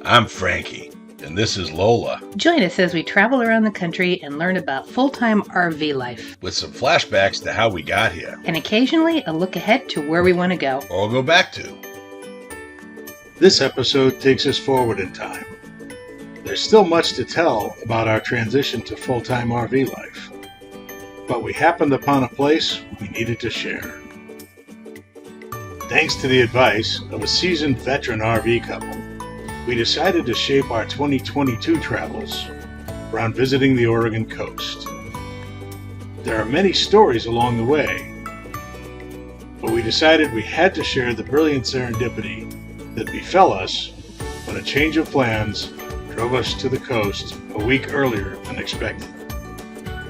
I'm Franky, and this is Lola, Join us as we travel around the country and learn about full-time RV life, with some flashbacks to how we got here, and occasionally a look ahead to where we want to go. or go back to. This episode takes us forward in time. There's still much to tell about our transition to full-time RV life, but we happened upon a place we needed to share. Thanks to the advice of a seasoned veteran RV couple, we decided to shape our 2022 travels around visiting the Oregon coast. There are many stories along the way, but we decided we had to share the brilliant serendipity that befell us when a change of plans drove us to the coast a week earlier than expected.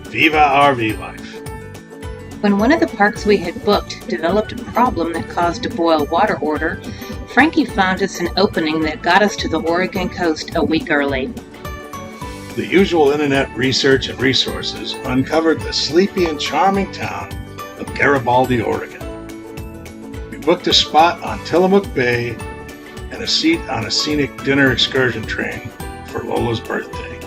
Viva RV life! When one of the parks we had booked developed a problem that caused a boil water order, Franky found us an opening that got us to the Oregon coast a week early. The usual internet research and resources uncovered the sleepy and charming town of Garibaldi, Oregon. We booked a spot on Tillamook Bay and a seat on a scenic dinner excursion train for Lola's birthday.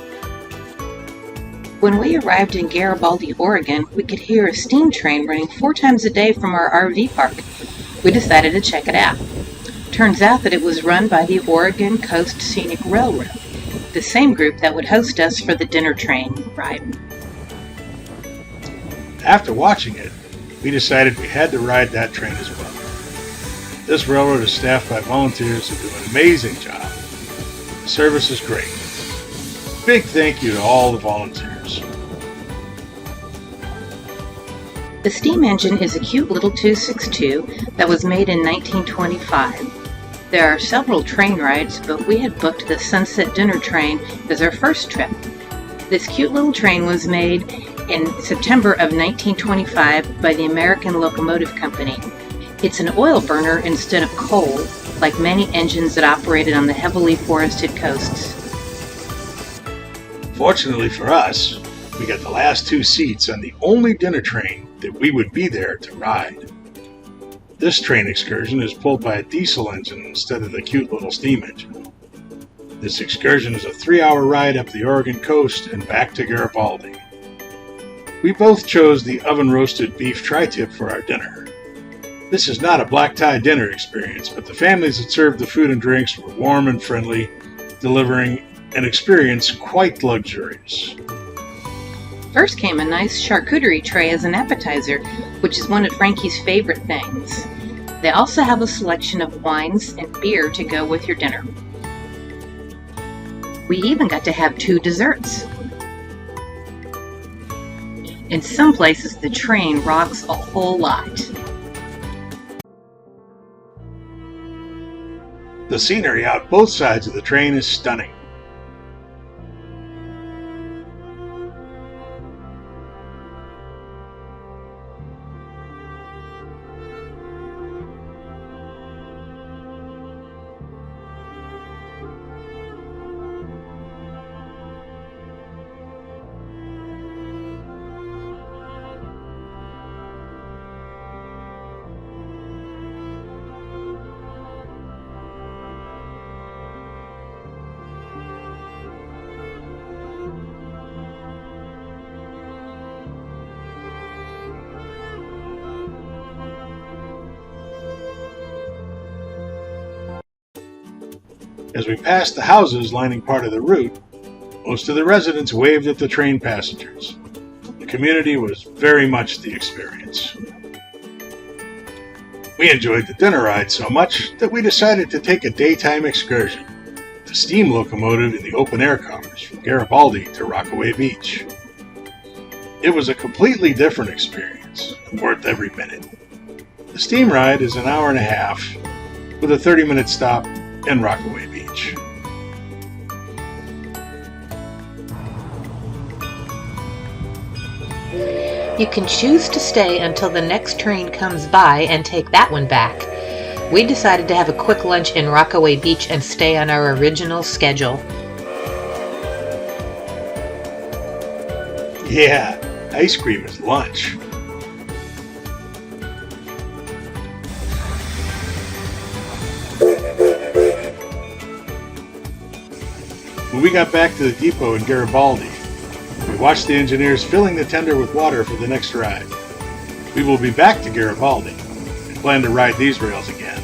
When we arrived in Garibaldi, Oregon, we could hear a steam train running 4 times a day from our RV park. We decided to check it out. Turns out that it was run by the Oregon Coast Scenic Railroad, the same group that would host us for the dinner train ride. After watching it, we decided we had to ride that train as well. This railroad is staffed by volunteers who do an amazing job. The service is great. Big thank you to all the volunteers. The steam engine is a cute little 262 that was made in 1925. There are several train rides, but we had booked the Sunset Dinner Train as our first trip. This cute little train was made in September of 1925 by the American Locomotive Company. It's an oil burner instead of coal, like many engines that operated on the heavily forested coasts. Fortunately for us, we got the last 2 seats on the only dinner train that we would be there to ride. This train excursion is pulled by a diesel engine instead of the cute little steam engine. This excursion is a 3-hour ride up the Oregon coast and back to Garibaldi. We both chose the oven-roasted beef tri-tip for our dinner. This is not a black tie dinner experience, but the families that served the food and drinks were warm and friendly, delivering an experience quite luxurious. First came a nice charcuterie tray as an appetizer, which is one of Franky's favorite things. They also have a selection of wines and beer to go with your dinner. We even got to have 2 desserts. In some places, the train rocks a whole lot. The scenery out both sides of the train is stunning. As we passed the houses lining part of the route, most of the residents waved at the train passengers. The community was very much the experience. We enjoyed the dinner ride so much that we decided to take a daytime excursion, the steam locomotive in the open-air cars from Garibaldi to Rockaway Beach. It was a completely different experience, worth every minute. The steam ride is an hour and a half, with a 30-minute stop in Rockaway Beach. You can choose to stay until the next train comes by and take that one back. We decided to have a quick lunch in Rockaway Beach and stay on our original schedule. Yeah, ice cream is lunch. When we got back to the depot in Garibaldi, we watched the engineers filling the tender with water for the next ride. We will be back to Garibaldi and plan to ride these rails again.